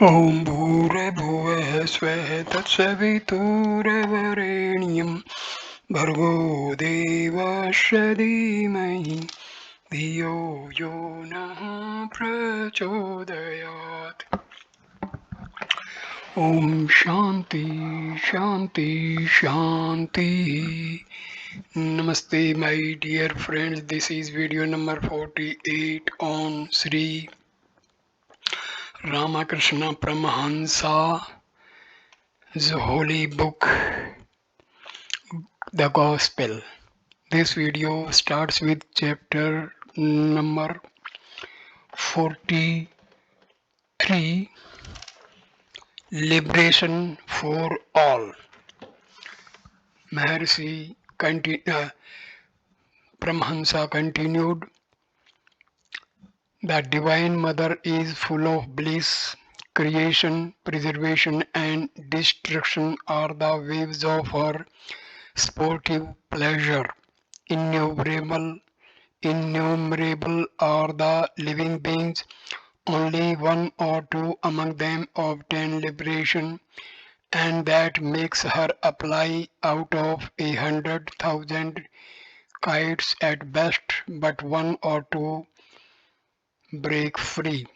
ॐ भूर्भुवः स्वः तत्सवितुर्वरेण्यं भर्गो देवस्य धीमहि धियो यो नः प्रचोदयात्. Om Shanti Shanti Shanti. Namaste, my dear friends. This is video number 48 on Sri Ramakrishna Parmahamsa's holy book, the Gospel. This video starts with chapter number 43, Liberation for All. Maharshi Paramahamsa continued, the Divine Mother is full of bliss. Creation, preservation, and destruction are the waves of her sportive pleasure. Innumerable, innumerable are the living beings. Only one or two among them obtain liberation, and that makes her apply out of 100,000 kites at best, but one or two break free,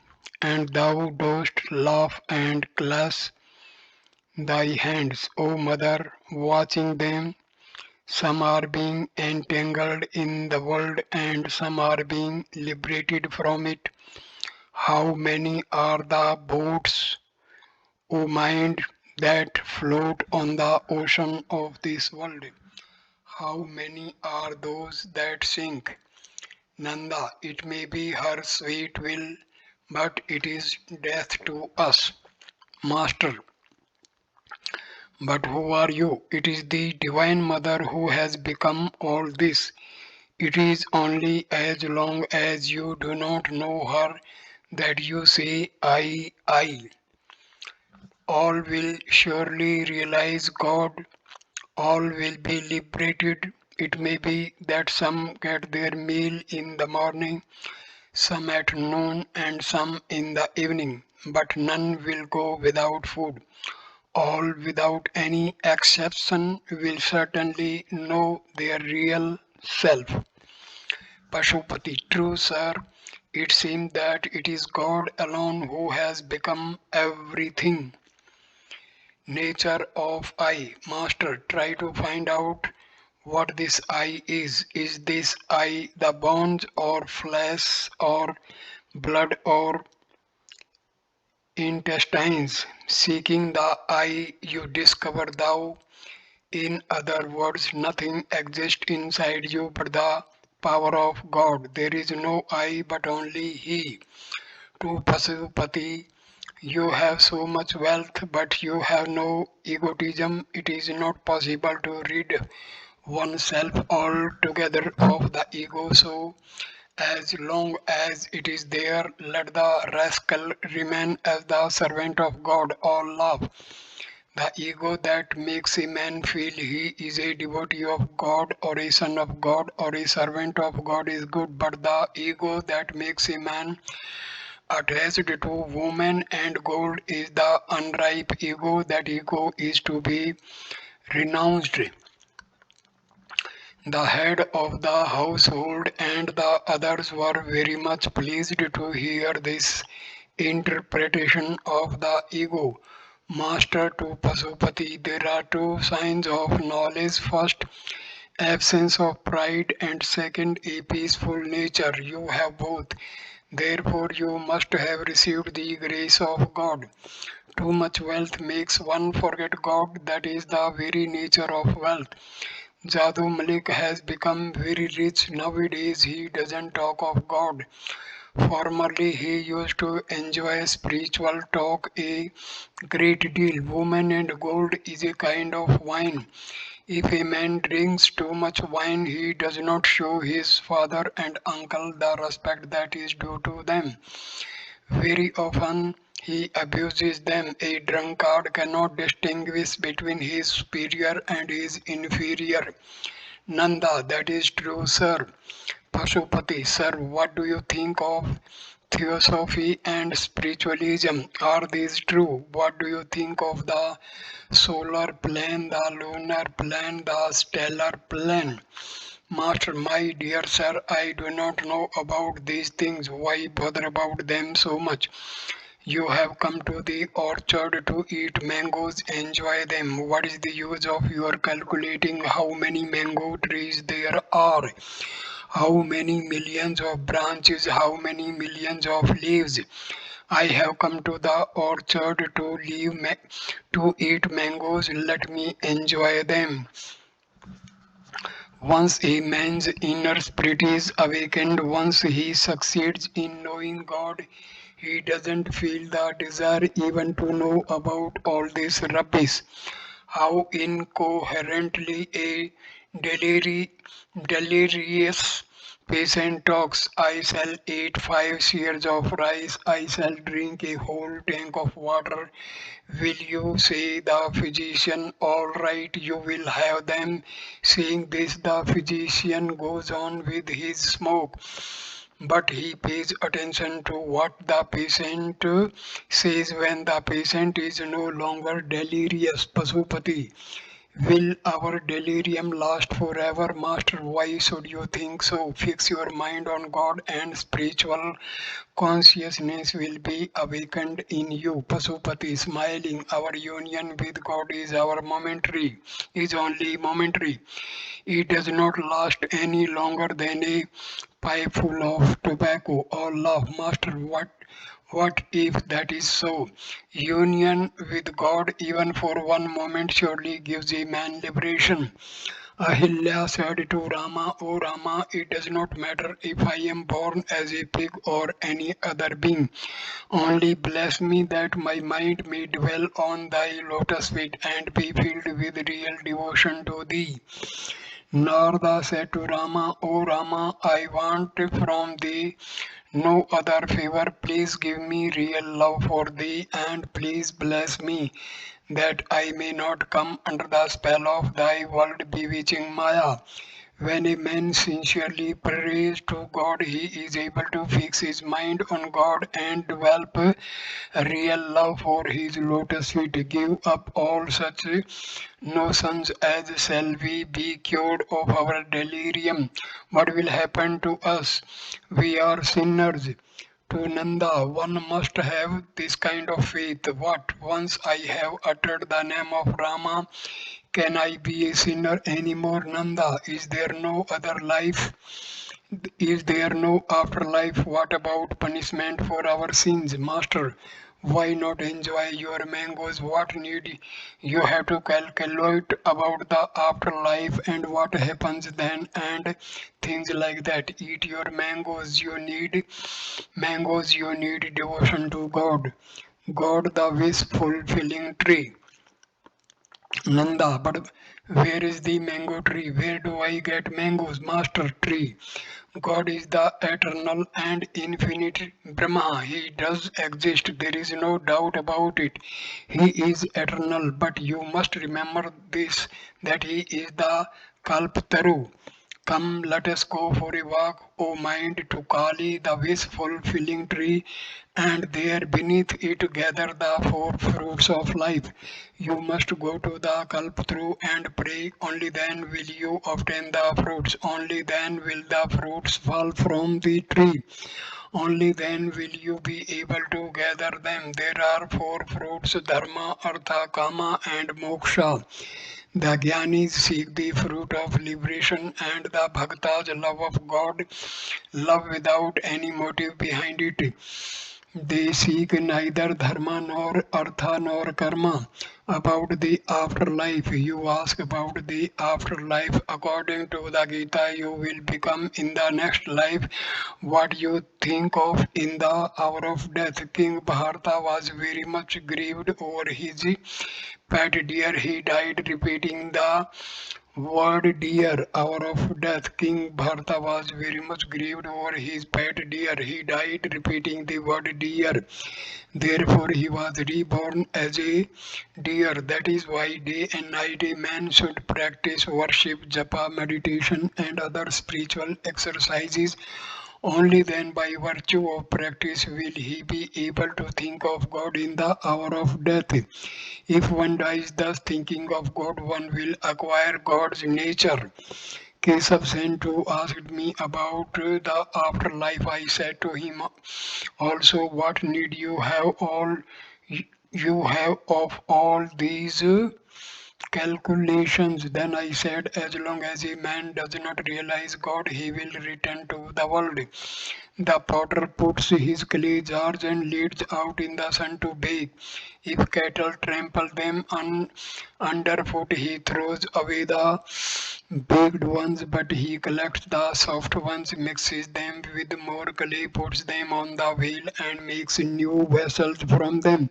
and thou dost laugh and clasp thy hands, O Mother, watching them. Some are being entangled in the world, and some are being liberated from it. How many are the boats, O mind, that float on the ocean of this world? How many are those that sink? Nanda, it may be her sweet will, but it is death to us. Master, but who are you? It is the Divine Mother who has become all this. It is only as long as you do not know her that you say, I. All will surely realize God. All will be liberated. It may be that some get their meal in the morning, some at noon, and some in the evening, but none will go without food. All without any exception will certainly know their real self. Pashupati, true sir, it seems that it is God alone who has become everything. Nature of I. Master, try to find out what this I is. Is this I the bones or flesh or blood or intestines? Seeking the I, you discover thou. In other words, nothing exists inside you but the power of God. There is no I but only He. To Pasupati, you have so much wealth, but you have no egotism. It is not possible to rid oneself altogether of the ego. So, as long as it is there, let the rascal remain as the servant of God. All love. The ego that makes a man feel he is a devotee of God or a son of God or a servant of God is good, but the ego that makes a man attached to woman and gold is the unripe ego. That ego is to be renounced. The head of the household and the others were very much pleased to hear this interpretation of the ego. Master to Pasupati, there are two signs of knowledge. First, absence of pride, and second, a peaceful nature. You have both. Therefore, you must have received the grace of God. Too much wealth makes one forget God. That is the very nature of wealth. Jadoo Malik has become very rich. Nowadays, he doesn't talk of God. Formerly, he used to enjoy spiritual talk a great deal. Woman and gold is a kind of wine. If a man drinks too much wine, he does not show his father and uncle the respect that is due to them. Very often, he abuses them. A drunkard cannot distinguish between his superior and his inferior. Nanda, that is true, sir. Pashupati, sir, what do you think of Theosophy and spiritualism. Are these true? What do you think of the solar plane, the lunar plane, the stellar plane? Master, my dear sir, I do not know about these things. Why bother about them so much? You have come to the orchard to eat mangoes, enjoy them. What is the use of your calculating how many mango trees there are? How many millions of branches? How many millions of leaves? I have come to the orchard to eat mangoes. Let me enjoy them. Once a man's inner spirit is awakened, once he succeeds in knowing God, he doesn't feel the desire even to know about all this rubbish. How incoherently a deliri- delirious patient talks. I shall eat 5 seers of rice. I shall drink a whole tank of water. Will you, say the physician? All right, you will have them. Saying this, the physician goes on with his smoke, but he pays attention to what the patient says when the patient is no longer delirious. Pasupati. Will our delirium last forever, Master? Why should you think so? Fix your mind on God and spiritual consciousness will be awakened in you. Pasupati smiling, our union with God is only momentary. It does not last any longer than a pipe full of tobacco or love. Master, what if that is so? Union with God, even for one moment, surely gives a man liberation. Ahilya said to Rama, O Rama, it does not matter if I am born as a pig or any other being. Only bless me that my mind may dwell on thy lotus feet and be filled with real devotion to thee. Narada said to Rama, O Rama, I want from thee no other favor. Please give me real love for thee and please bless me that I may not come under the spell of thy world bewitching Maya. When a man sincerely prays to God, he is able to fix his mind on God and develop real love for his lotus feet. Give up all such notions as shall we be cured of our delirium. What will happen to us? We are sinners. To Nanda, one must have this kind of faith. What? Once I have uttered the name of Rama, can I be a sinner anymore, Nanda? Is there no other life? Is there no afterlife? What about punishment for our sins, Master? Why not enjoy your mangoes? What need you have to calculate about the afterlife and what happens then and things like that? Eat your mangoes, you need devotion to God. God, the wish fulfilling tree. Nanda, but where is the mango tree? Where do I get mangoes, master tree? God is the eternal and infinite Brahma. He does exist. There is no doubt about it. He is eternal, but you must remember this that He is the Kalpataru. Come, let us go for a walk, O mind, to Kali, the wish fulfilling tree, and there beneath it gather the four fruits of life. You must go to the Kalpatru and pray, only then will you obtain the fruits, only then will the fruits fall from the tree. Only then will you be able to gather them. There are four fruits: Dharma, Artha, Kama, and Moksha. The Gyanis seek the fruit of liberation, and the Bhaktas love of God, love without any motive behind it. They seek neither dharma nor artha nor karma. About the afterlife, you ask about the afterlife. According to the Gita, you will become in the next life what you think of in the hour of death. King Bharata was very much grieved over his pet deer. He died repeating the word deer, hour of death. King Bharata was very much grieved over his pet deer. He died repeating the word deer. Therefore, he was reborn as a deer. That is why day and night a man should practice worship, japa, meditation, and other spiritual exercises Only then, by virtue of practice, will he be able to think of God in the hour of death. If one dies thus thinking of God, one will acquire God's nature. Keshav Sen too asked me about the afterlife. I said to him also, what need you have of all these calculations? Then I said, as long as a man does not realize God, he will return to the world. The potter puts his clay jars and leads out in the sun to bake. If cattle trample them underfoot, he throws away the baked ones, but he collects the soft ones, mixes them with more clay, puts them on the wheel, and makes new vessels from them.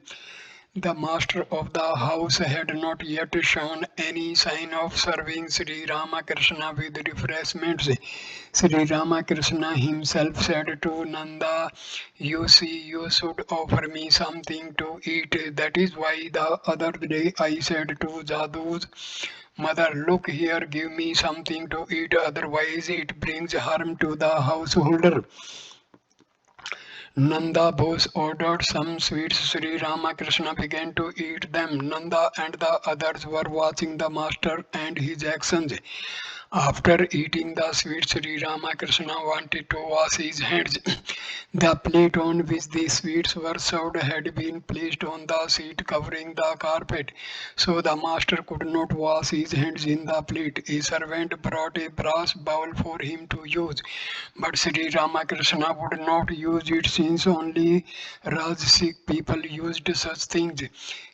The master of the house had not yet shown any sign of serving Sri Ramakrishna with refreshments. Sri Ramakrishna himself said to Nanda, you see, you should offer me something to eat. That is why the other day I said to Jadu's mother, look here, give me something to eat, otherwise it brings harm to the householder. Nanda Bose ordered some sweets. Sri Ramakrishna began to eat them. Nanda and the others were watching the master and his actions. After eating the sweets, Sri Ramakrishna wanted to wash his hands. The plate on which the sweets were served had been placed on the seat covering the carpet, so the master could not wash his hands in the plate. A servant brought a brass bowl for him to use, but Sri Ramakrishna would not use it since only Rajasic people used such things.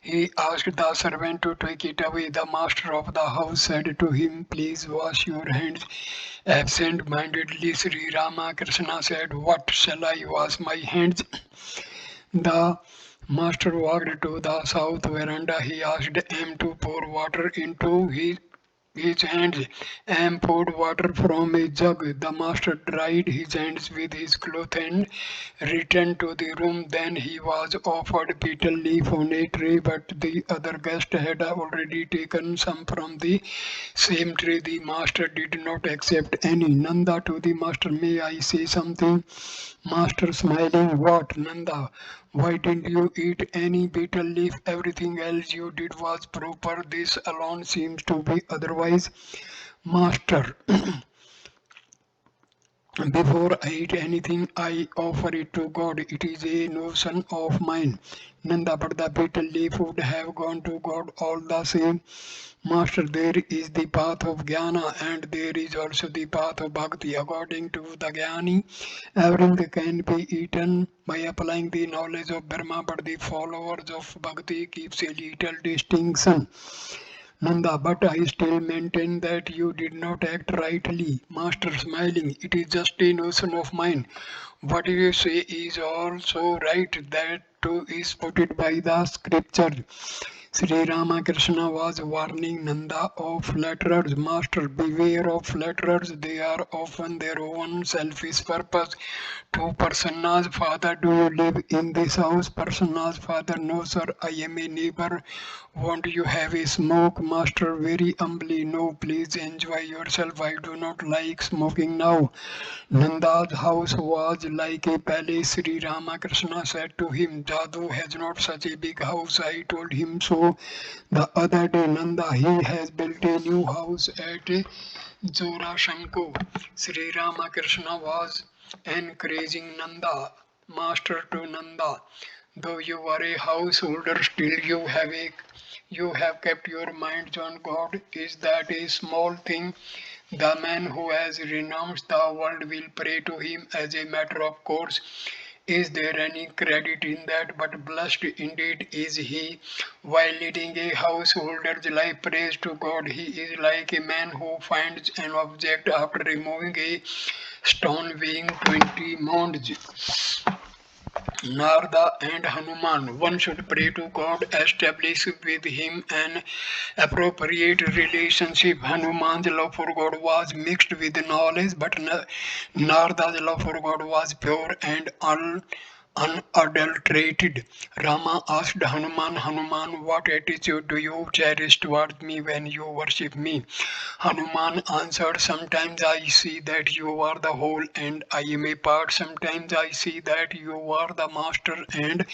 He asked the servant to take it away. The master of the house said to him, please wash your hands. Absent-mindedly, Sri Ramakrishna said, what shall I wash my hands? The master walked to the south veranda. He asked M to pour water into his hands and poured water from a jug. The master dried his hands with his cloth and returned to the room. Then he was offered betel leaf on a tray, but the other guest had already taken some from the same tray. The master did not accept any. Nanda to the master, may I say something? Master smiling, what, Nanda? Why didn't you eat any betel leaf? Everything else you did was proper. This alone seems to be otherwise. Master, before I eat anything, I offer it to God. It is a notion of mine. Nanda, but the betel leaf would have gone to God all the same. Master, there is the path of jnana and there is also the path of bhakti. According to the jnani, everything can be eaten by applying the knowledge of Brahma, but the followers of bhakti keeps a little distinction. Nanda, but I still maintain that you did not act rightly. Master smiling, it is just a notion of mine. What you say is also right, that too is supported by the scripture. Sri Ramakrishna was warning Nanda of flatterers. Master, beware of flatterers. They are often their own selfish purpose. To Prasanna's father, do you live in this house? Prasanna's father, no sir, I am a neighbor. Won't you have a smoke? Master, very humbly, no, please enjoy yourself. I do not like smoking now. Nanda's house was like a palace. Sri Ramakrishna said to him, Jadu has not such a big house. I told him so the other day. Nanda, he has built a new house at Zorashanko. Sri Ramakrishna was encouraging Nanda. Master to Nanda, though you are a householder, still you have kept your minds on God. Is that a small thing? The man who has renounced the world will pray to him as a matter of course. Is there any credit in that? But blessed indeed is he while leading a householder's life. Praise to God. He is like a man who finds an object after removing a stone weighing 20 mounds. Narada and Hanuman. One should pray to God, establish with him an appropriate relationship. Hanuman's love for God was mixed with knowledge, but Narada's love for God was pure and unadulterated. Rama asked Hanuman, Hanuman, what attitude do you cherish towards me when you worship me? Hanuman answered, sometimes I see that you are the whole and I am a part. Sometimes I see that you are the master and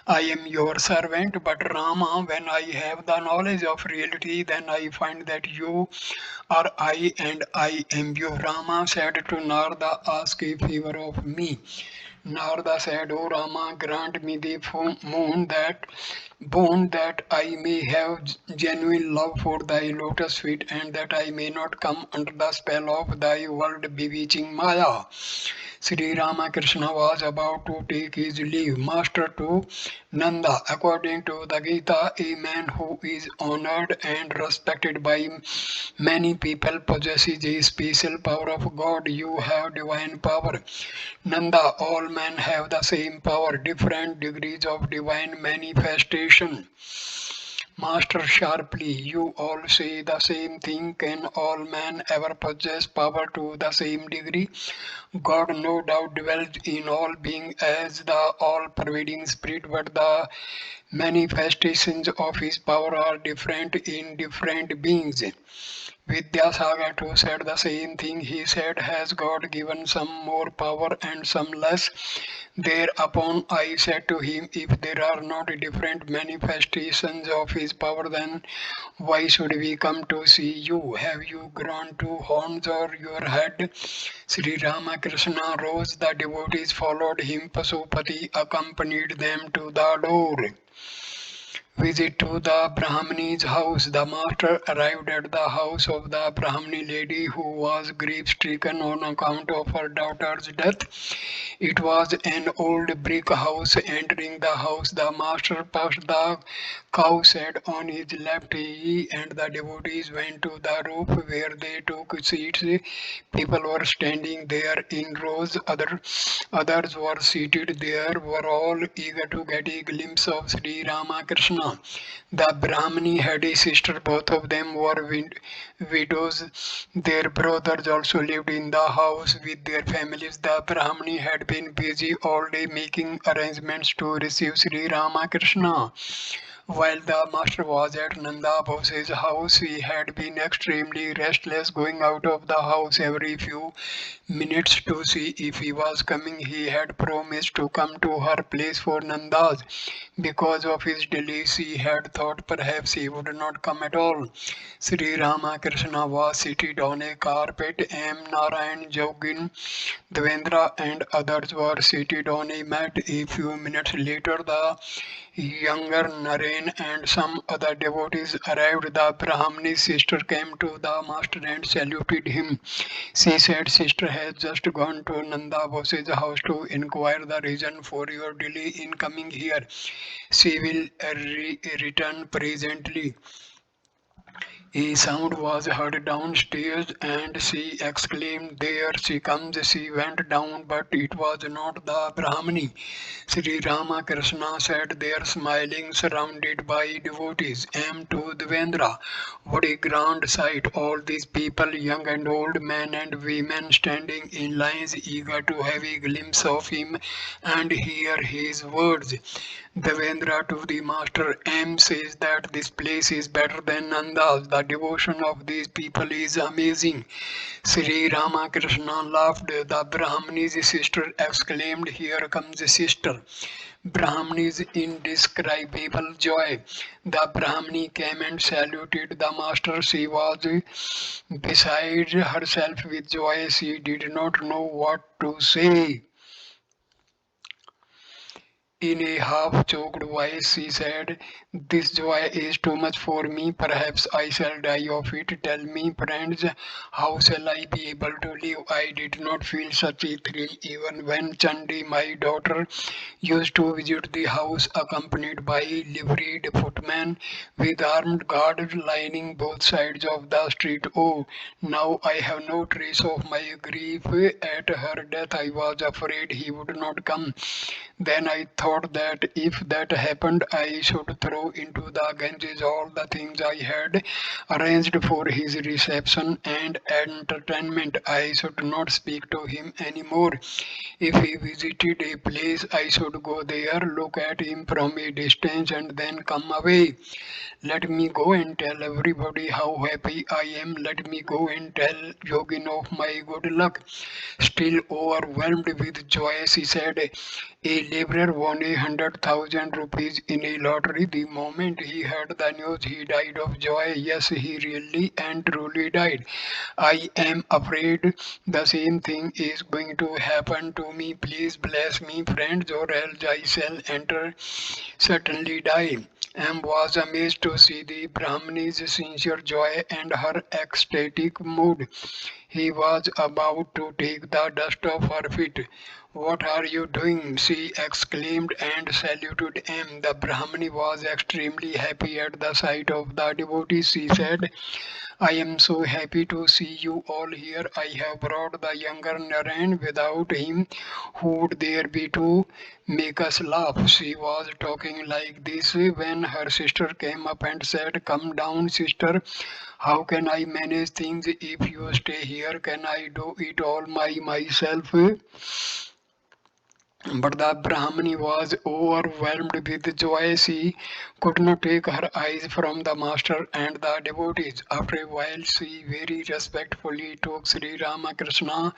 I am your servant. But Rama, when I have the knowledge of reality, then I find that you are I and I am you. Rama said to Narada, ask a favor of me. Narada said, O Rama, grant me the moon that boon that I may have genuine love for thy lotus feet and that I may not come under the spell of thy world bewitching Maya. Sri Ramakrishna was about to take his leave. Master to Nanda, according to the Gita, a man who is honored and respected by many people possesses a special power of God. You have divine power. Nanda, all men have the same power, different degrees of divine manifestation. Master sharply, you all say the same thing. Can all men ever possess power to the same degree? God no doubt dwells in all being as the all-pervading spirit, but the manifestations of his power are different in different beings. Vidyasagar too said the same thing. He said, has God given some more power and some less? Thereupon I said to him, if there are not different manifestations of his power, then why should we come to see you? Have you grown two horns or your head? Sri Ramakrishna rose, the devotees followed him, Pasupati accompanied them to the door. Visit to the Brahmini's house. The master arrived at the house of the Brahmini lady who was grief stricken on account of her daughter's death. It was an old brick house. Entering the house, the master passed the cow shed on his left knee, and the devotees went to the roof where they took seats. People were standing there in rows, others were seated there, were all eager to get a glimpse of Sri Ramakrishna. The Brahmini had a sister, both of them were widows. Their brothers also lived in the house with their families. The Brahmini had been busy all day making arrangements to receive Sri Ramakrishna. While the master was at Nanda Bose's house, he had been extremely restless, going out of the house every few minutes to see if he was coming. He had promised to come to her place for Nandas. Because of his delays, he had thought perhaps he would not come at all. Sri Ramakrishna was seated on a carpet. M. Narayan, Jogin, Devendra, and others were seated on a mat. A few minutes later, the younger Naren and some other devotees arrived. The Brahmini's sister came to the master and saluted him. She said, Sister has just gone to Nanda Bose's house to inquire the reason for your delay in coming here. She will return presently. A sound was heard downstairs, and she exclaimed, there she comes. She went down, but it was not the Brahmini. Sri Ramakrishna sat there smiling, surrounded by devotees. M. to Devendra. What a grand sight! All these people, young and old, men and women, standing in lines, eager to have a glimpse of him and hear his words. Devendra to the master M says that this place is better than Nanda's. The devotion of these people is amazing. Sri Ramakrishna laughed. The Brahmini's sister exclaimed, here comes the sister. Brahmini's indescribable joy. The Brahmini came and saluted the master. She was beside herself with joy. She did not know what to say. In a half-choked voice, she said, this joy is too much for me. Perhaps I shall die of it. Tell me, friends, how shall I be able to live? I did not feel such a thrill even when Chandi, my daughter, used to visit the house accompanied by liveried footmen with armed guards lining both sides of the street. Oh, now I have no trace of my grief at her death. I was afraid he would not come. Then I thought thought that if that happened, I should throw into the Ganges all the things I had arranged for his reception and entertainment. I should not speak to him anymore. If he visited a place, I should go there, look at him from a distance, and then come away. Let me go and tell everybody how happy I am. Let me go and tell Yogin of my good luck. Still overwhelmed with joy, she said, a laborer won 100,000 rupees in a lottery. The moment he heard the news, he died of joy. Yes, he really and truly died. I am afraid the same thing is going to happen to me. Please bless me, friends, or else I shall certainly die. Am was amazed to see the Brahmini's sincere joy and her ecstatic mood. He was about to take the dust off her feet. What are you doing? She exclaimed and saluted him. The Brahmini was extremely happy at the sight of the devotees. She said, I am so happy to see you all here. I have brought the younger Narayan. Without him, who would there be to make us laugh? She was talking like this when her sister came up and said, come down, sister. How can I manage things if you stay here? Can I do it all myself? But the Brahmani was overwhelmed with joy. She could not take her eyes from the master and the devotees. After a while, she very respectfully took Sri Ramakrishna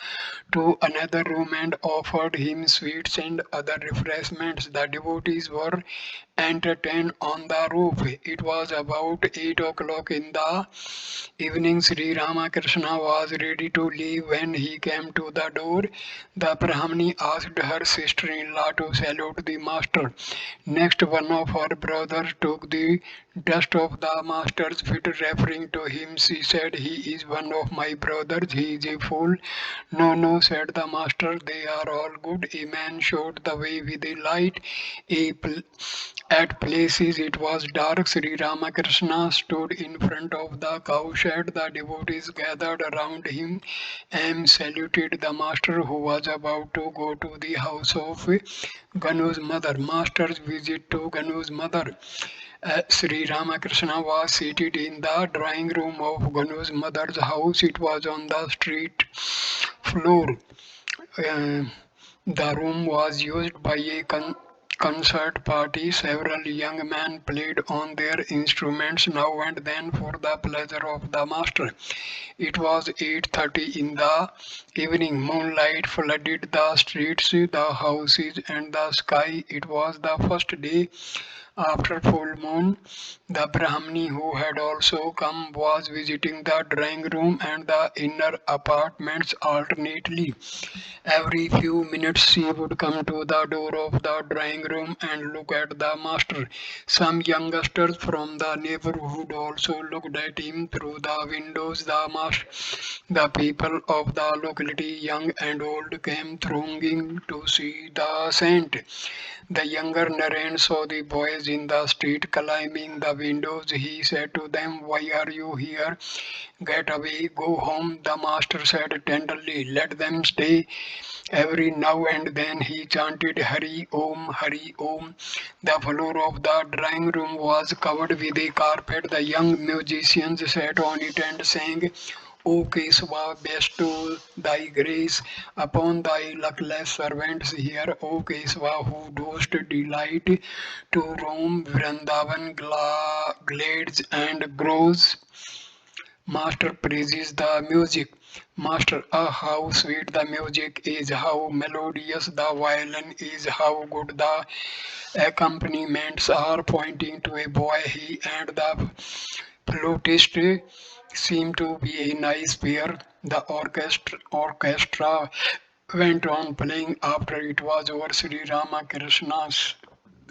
to another room and offered him sweets and other refreshments. The devotees were entertained on the roof. It was about 8 o'clock in the evening. Sri Ramakrishna was ready to leave when he came to the door. The Brahmani asked her sister-in-law to salute the master. Next, one of her brothers took the dust off the master's feet, referring to him. She said, he is one of my brothers. He is a fool. No, no, said the master. They are all good. A man showed the way with a light. At places it was dark. Sri Ramakrishna stood in front of the cowshed. The devotees gathered around him and saluted the master, who was about to go to the house of Ganu's mother. Master's visit to Ganu's mother. Sri Ramakrishna was seated in the drawing room of Ganu's mother's house. It was on the street floor. Uh, the room was used by a concert party. Several young men played on their instruments now and then for the pleasure of the master. It was 8:30 in the evening. Moonlight flooded the streets, the houses, and the sky. It was the first day after full moon. The Brahmini, who had also come, was visiting the drawing room and the inner apartments alternately. Every few minutes she would come to the door of the drawing room and look at the master. Some youngsters from the neighborhood also looked at him through the windows. The people of the locality, young and old, came thronging to see the saint. The younger Naren saw the boys in the street climbing the windows. He said to them, why are you here? Get away, go home, the master said tenderly. Let them stay. Every now and then he chanted Hari Om, Hari Om. The floor of the drawing room was covered with a carpet. The young musicians sat on it and sang, O Kesava, bestow thy grace upon thy luckless servants here, O Kesava, who dost delight to roam Vrindavan glades and groves. Master praises the music. Master, ah, how sweet the music is, how melodious the violin is, how good the accompaniments are. Pointing to a boy, he and the flutist seemed to be a nice pair. The orchestra went on playing. After it was over, Sri Ramakrishna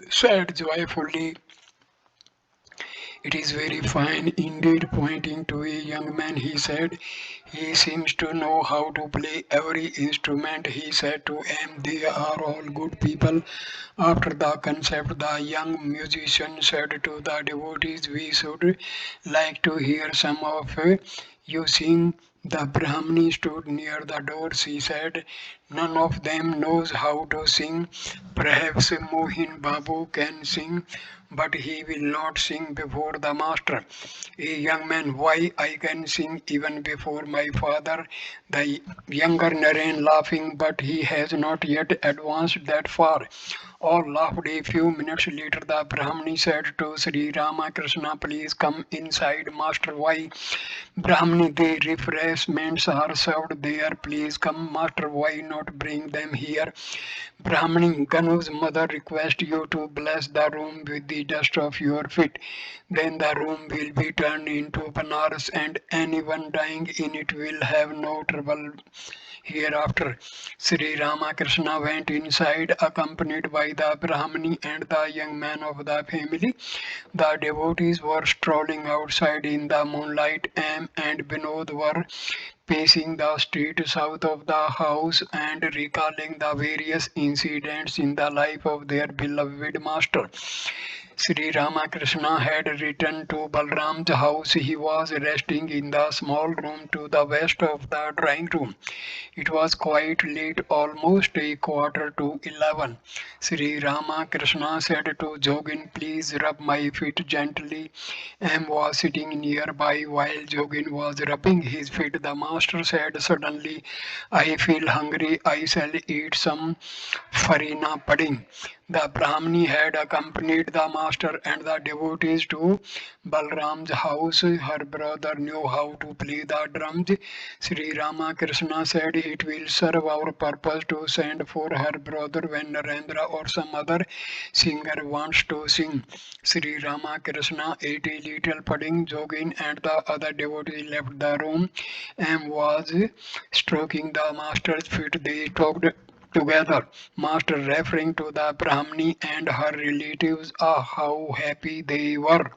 said joyfully, it is very fine indeed. Pointing to a young man, he said, he seems to know how to play every instrument. He said to him, they are all good people. After the concert, the young musician said to the devotees, we should like to hear some of you sing. The Brahmini stood near the door. She said, None of them knows how to sing. Perhaps Mohin Babu can sing, but he will not sing before the master. A young man, why I can sing even before my father. The younger Naren laughing, but he has not yet advanced that far. All laughed. A few minutes later, the Brahmani said to Sri Ramakrishna, please come inside, Master. Why? Brahmani, the refreshments are served there. Please come, Master. Why not bring them here? Brahmani, Ganu's mother requests you to bless the room with the dust of your feet. Then the room will be turned into Banaras, and anyone dying in it will have no trouble hereafter. Sri Ramakrishna went inside accompanied by the Brahmani and the young man of the family. The devotees were strolling outside in the moonlight. Am and Binod were pacing the street south of the house and recalling the various incidents in the life of their beloved master. Sri Ramakrishna had returned to Balram's house. He was resting in the small room to the west of the drawing room. It was quite late, almost a quarter to 11. Sri Ramakrishna said to Jogin, please rub my feet gently. M was sitting nearby while Jogin was rubbing his feet. The master said suddenly, I feel hungry, I shall eat some farina pudding. The Brahmani had accompanied the master and the devotees to Balram's house. Her brother knew how to play the drums. Sri Ramakrishna said it will serve our purpose to send for her brother when Narendra or some other singer wants to sing. Sri Ramakrishna ate a little pudding. Jogin and the other devotees left the room and was stroking the master's feet. They talked together. Master referring to the Brahmani and her relatives. Ah, how happy they were.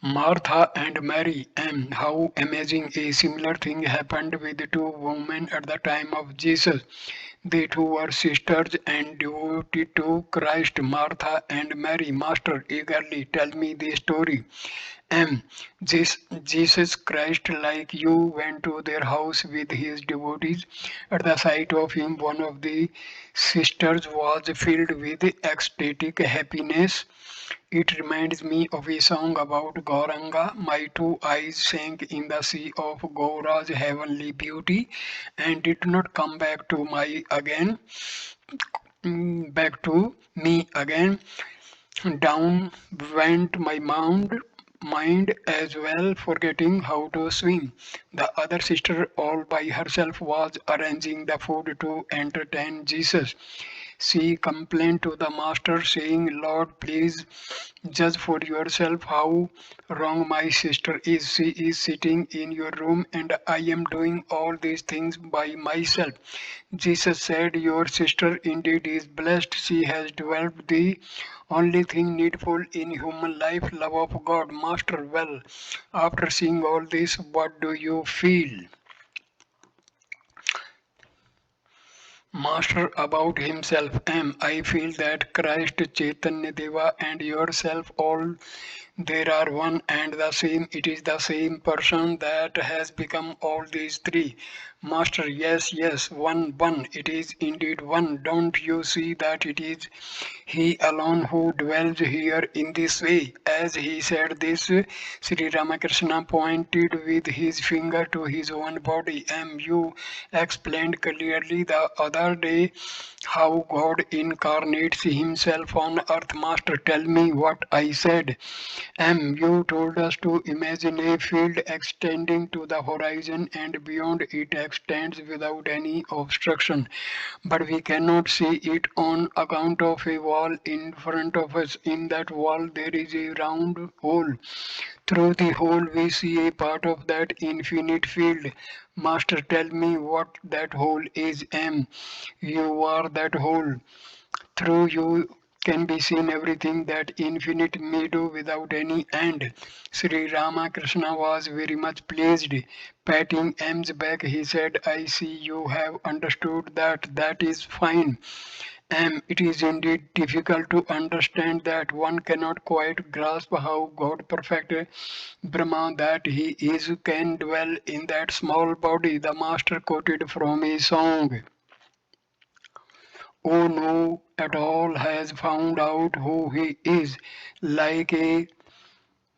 Martha and Mary, and how amazing a similar thing happened with the two women at the time of Jesus. They two were sisters and devoted to Christ. Martha and Mary, Master, eagerly tell me the story. M. Jesus Christ, like you, went to their house with his devotees. At the sight of him, one of the sisters was filled with ecstatic happiness. It reminds me of a song about Gauranga. My two eyes sank in the sea of Gaura's heavenly beauty and did not come back to me again. Down went my mind as well, forgetting how to swim. The other sister, all by herself, was arranging the food to entertain Jesus. She complained to the master, saying, Lord, please judge for yourself how wrong my sister is. She is sitting in your room, and I am doing all these things by myself. Jesus said, your sister indeed is blessed. She has developed the only thing needful in human life, love of God. Master, well, after seeing all this, what do you feel? Master about himself. I feel that Christ, Chaitanya Deva, and yourself all there are one and the same. It is the same person that has become all these three. Master, yes, yes, one. It is indeed one. Don't you see that it is he alone who dwells here in this way? As he said this, Sri Ramakrishna pointed with his finger to his own body. You explained clearly the other day how God incarnates himself on earth. Master, tell me what I said. You told us to imagine a field extending to the horizon and beyond it extends without any obstruction. But we cannot see it on account of a wall in front of us. In that wall there is a round hole. Through the hole we see a part of that infinite field. Master, tell me what that hole is. You are that hole. Through you can be seen everything that infinite may do without any end. Sri Ramakrishna was very much pleased. Patting M's back, he said, I see you have understood that. That is fine. It is indeed difficult to understand that one cannot quite grasp how God perfect Brahma that he is can dwell in that small body. The master quoted from a song. Oh no, at all has found out who he is, like a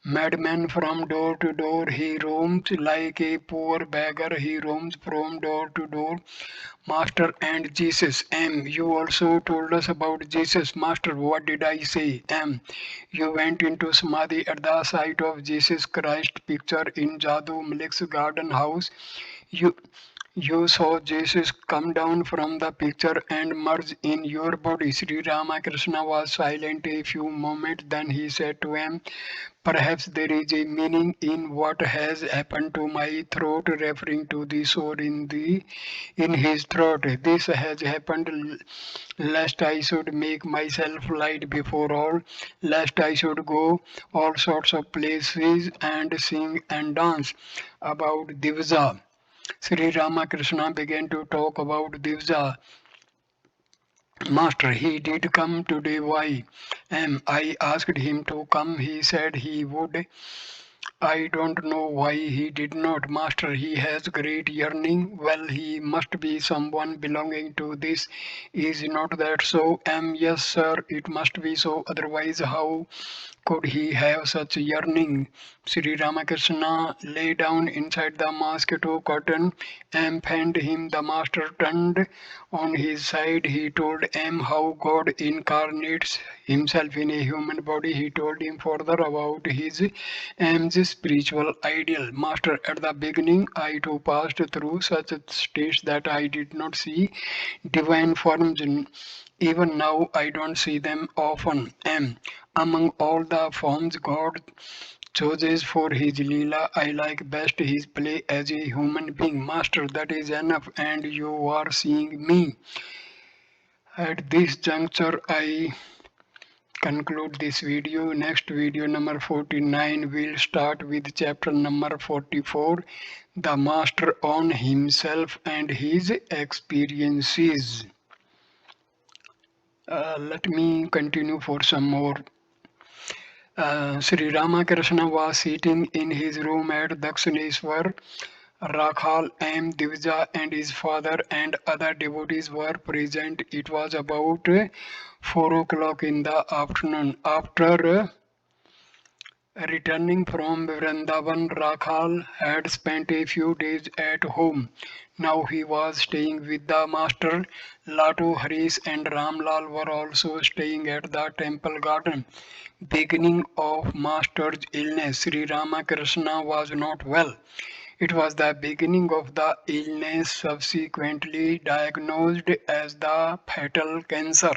madman from door to door, he roams like a poor beggar, he roams from door to door. Master and Jesus. You also told us about Jesus. Master, what did I say? You went into Samadhi at the sight of Jesus Christ picture in Jadoo Malik's garden house. You you saw Jesus come down from the picture and merge in your body. Sri Ramakrishna was silent a few moments, then he said to him, perhaps there is a meaning in what has happened to my throat, referring to the sore in his throat. This has happened lest I should make myself light before all, lest I should go all sorts of places and sing and dance about Divja. Sri Ramakrishna began to talk about Divja. Master, he did come today. Why? I asked him to come. He said he would. I don't know why he did not. Master, he has great yearning. Well, he must be someone belonging to this. Is not that so? Yes, sir, it must be so. Otherwise, how could he have such yearning? Sri Ramakrishna lay down inside the mosquito curtain and fanned him. The master turned on his side. He told him how God incarnates himself in a human body. He told him further about his spiritual ideal. Master, at the beginning, I too passed through such states that I did not see divine forms. Even now, I don't see them often. Among all the forms God chooses for his Leela, I like best his play as a human being. Master, that is enough, and you are seeing me. At this juncture, I conclude this video. Next video number 49 will start with chapter number 44, the master on himself and his experiences. Let me continue for some more. Sri Ramakrishna was sitting in his room at Dakshineswar. Rakhal M. Divja and his father and other devotees were present. It was about 4 o'clock in the afternoon. After returning from Vrindavan, Rakhal had spent a few days at home. Now he was staying with the master. Latu, Harish and Ramlal were also staying at the temple garden. Beginning of master's illness, Sri Ramakrishna was not well. It was the beginning of the illness subsequently diagnosed as the fatal cancer.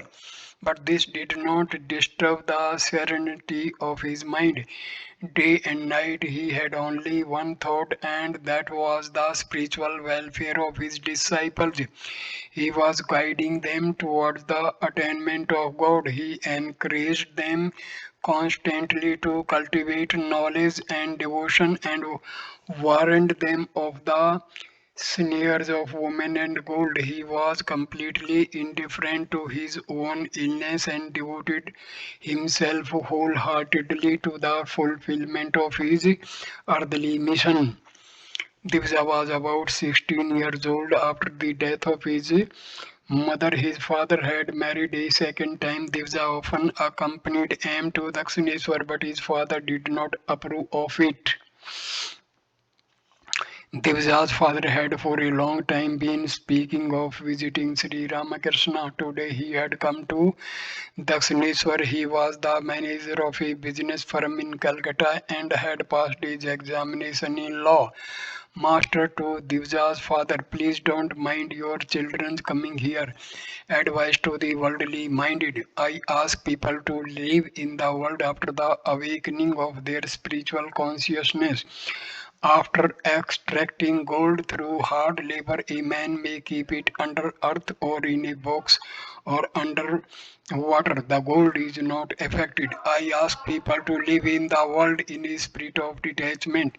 But this did not disturb the serenity of his mind. Day and night he had only one thought, and that was the spiritual welfare of his disciples. He was guiding them towards the attainment of God. He encouraged them constantly to cultivate knowledge and devotion and warned them of the snares of women and gold. He was completely indifferent to his own illness and devoted himself wholeheartedly to the fulfillment of his earthly mission. Divya was about 16 years old after the death of his mother. His father had married a second time. Divya often accompanied him to Dakshineswar, but his father did not approve of it. Divya's father had for a long time been speaking of visiting Sri Ramakrishna. Today he had come to Dakshineswar. He was the manager of a business firm in Calcutta and had passed his examination in law. Master to Divya's father, please don't mind your children coming here. Advice to the worldly minded. I ask people to live in the world after the awakening of their spiritual consciousness. After extracting gold through hard labor, a man may keep it under earth or in a box or under water, the gold is not affected. I ask people to live in the world in a spirit of detachment.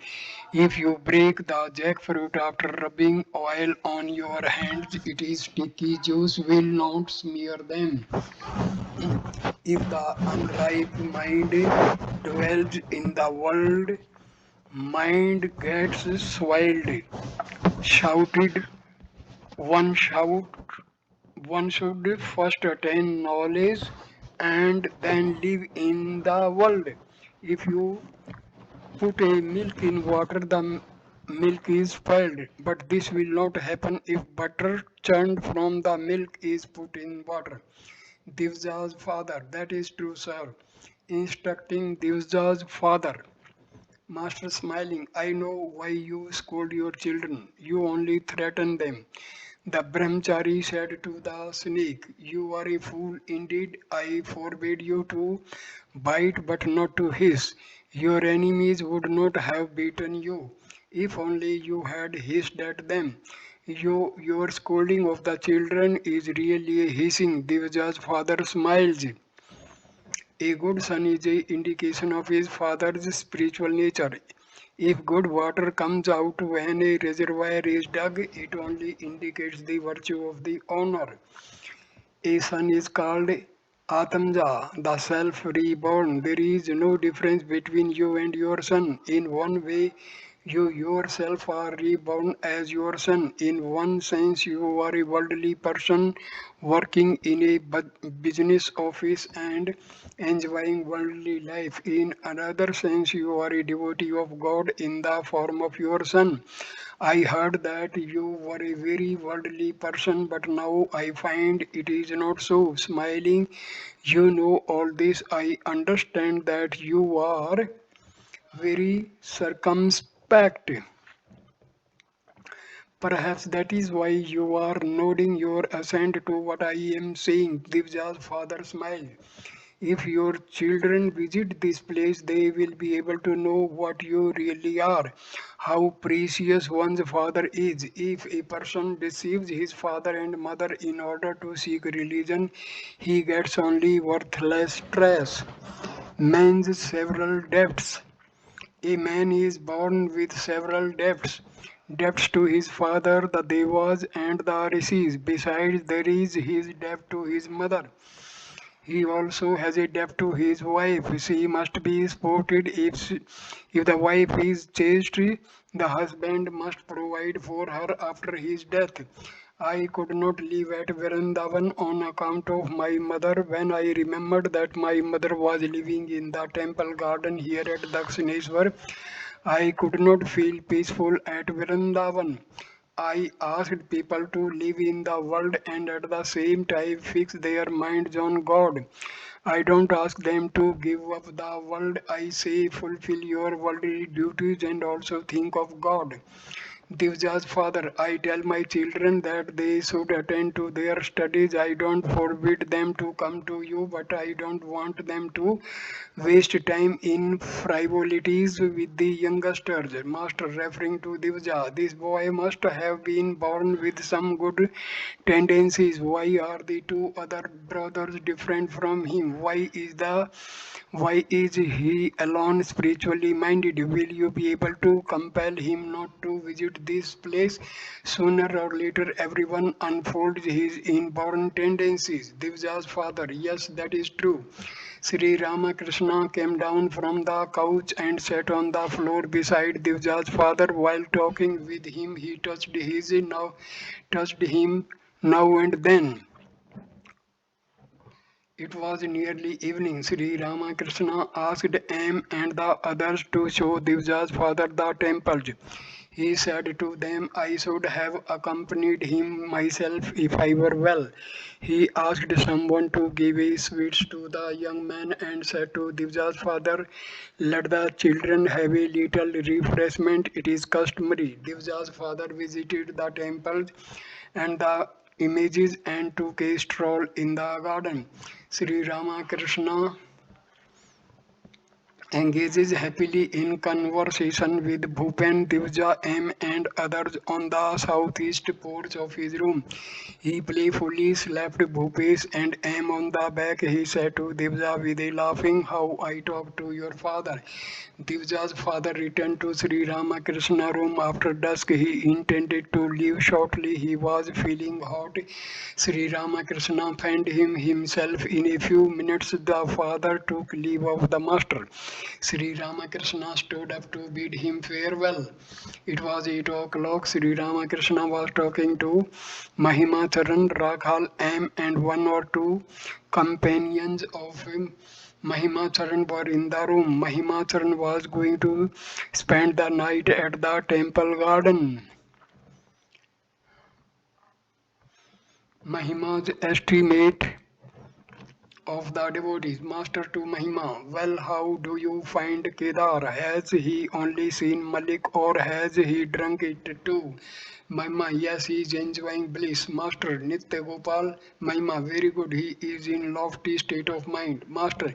If you break the jackfruit after rubbing oil on your hands, it is sticky, juice will not smear them. If the unripe mind dwells in the world, mind gets swelled. Shouted, one shout, one should first attain knowledge and then live in the world. If you put a milk in water, the milk is spoiled. But this will not happen if butter churned from the milk is put in water. Divja's father, that is true, sir. Instructing Divja's father. Master smiling, I know why you scold your children. You only threaten them. The brahmachari said to the snake, you are a fool indeed. I forbade you to bite but not to hiss. Your enemies would not have beaten you if only you had hissed at them. Your scolding of the children is really a hissing. Divja's father smiles. A good son is a indication of his father's spiritual nature. If good water comes out when a reservoir is dug, it only indicates the virtue of the owner. A son is called Atamja, the self reborn. There is no difference between you and your son. In one way, you yourself are reborn as your son. In one sense, you are a worldly person working in a business office and enjoying worldly life. In another sense, you are a devotee of God in the form of your son. I heard that you were a very worldly person, but now I find it is not so. Smiling, you know all this. I understand that you are very circumspect. Perhaps that is why you are nodding your assent to what I am saying. Divja's father smiled. If your children visit this place, they will be able to know what you really are, how precious one's father is. If a person deceives his father and mother in order to seek religion, he gets only worthless stress. Man's several debts. A man is born with several debts. Debts to his father, the Devas and the Rishis. Besides, there is his debt to his mother. He also has a debt to his wife. She must be supported. If the wife is chaste, the husband must provide for her after his death. I could not live at Vrindavan on account of my mother. When I remembered that my mother was living in the temple garden here at Dakshineshwar, I could not feel peaceful at Vrindavan. I asked people to live in the world and at the same time fix their minds on God. I don't ask them to give up the world. I say fulfill your worldly duties and also think of God. Divja's father, I tell my children that they should attend to their studies. I don't forbid them to come to you, but I don't want them to waste time in frivolities with the youngsters. Master referring to Divja, this boy must have been born with some good tendencies. Why are the two other brothers different from him? Why is he alone spiritually minded? Will you be able to compel him not to visit this place? Sooner or later, everyone unfolds his inborn tendencies. Divja's father, yes, that is true. Sri Ramakrishna came down from the couch and sat on the floor beside Divja's father. While talking with him, he touched him now and then. It was nearly evening. Sri Ramakrishna asked M and the others to show Divja's father the temples. He said to them, I should have accompanied him myself if I were well. He asked someone to give his sweets to the young man and said to Divja's father, let the children have a little refreshment. It is customary. Divja's father visited the temples and the images and took a stroll in the garden. Sri Ramakrishna engages happily in conversation with Bhupen, Divja, M, and others on the southeast porch of his room. He playfully slapped Bhupesh and M on the back. He said to Divja with a laughing, "How I talk to your father." Divja's father returned to Sri Ramakrishna room after dusk. He intended to leave shortly. He was feeling hot. Sri Ramakrishna found him himself in a few minutes. The father took leave of the master. Sri Ramakrishna stood up to bid him farewell. It was 8 o'clock. Sri Ramakrishna was talking to Mahima Charan, Rakhal M, and one or two companions of him. Mahima Charan were in the room. Mahima Charan was going to spend the night at the temple garden. Mahima's estimate of the devotees. Master to Mahima. Well, how do you find Kedar? Has he only seen Malik or has he drunk it too? Mahima, yes, he is enjoying bliss. Master Nitya Gopal. Mahima, very good. He is in lofty state of mind. Master,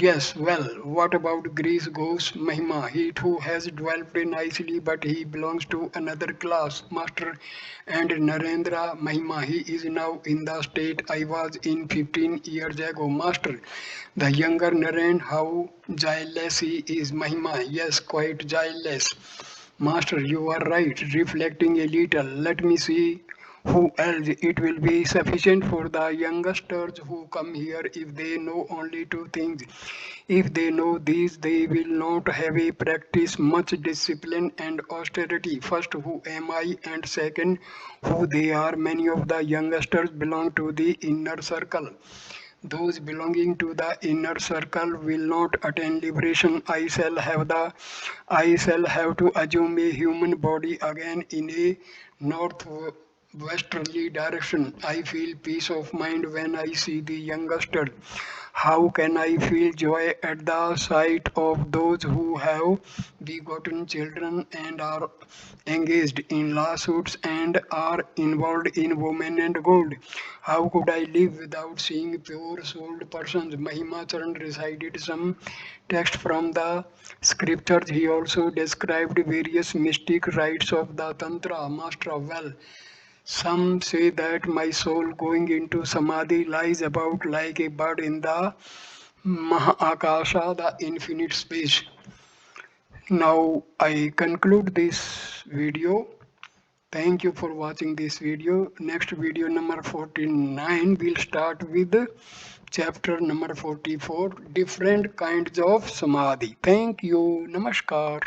yes, well, what about Greece goes Mahima? He too has developed nicely, but he belongs to another class. Master and Narendra Mahima, he is now in the state I was in 15 years ago. Master, the younger Naren, how guileless he is. Mahima, yes, quite guileless. Master, you are right. Reflecting a little, let me see who else. It will be sufficient for the youngsters who come here if they know only two things. If they know these, they will not have a practice much discipline and austerity. First, who am I? And second, who they are. Many of the youngsters belong to the inner circle. Those belonging to the inner circle will not attain liberation. I shall have to assume a human body again in a northwesterly direction. I feel peace of mind when I see the youngsters. How can I feel joy at the sight of those who have begotten children and are engaged in lawsuits and are involved in women and gold? How could I live without seeing pure souled persons? Mahimacharan recited some text from the scriptures. He also described various mystic rites of the Tantra. Master, well, some say that my soul going into samadhi lies about like a bird in the Mahakasha, the infinite space. Now I conclude this video. Thank you for watching this video. Next video number 49 will start with chapter number 44, different kinds of samadhi. Thank you. Namaskar.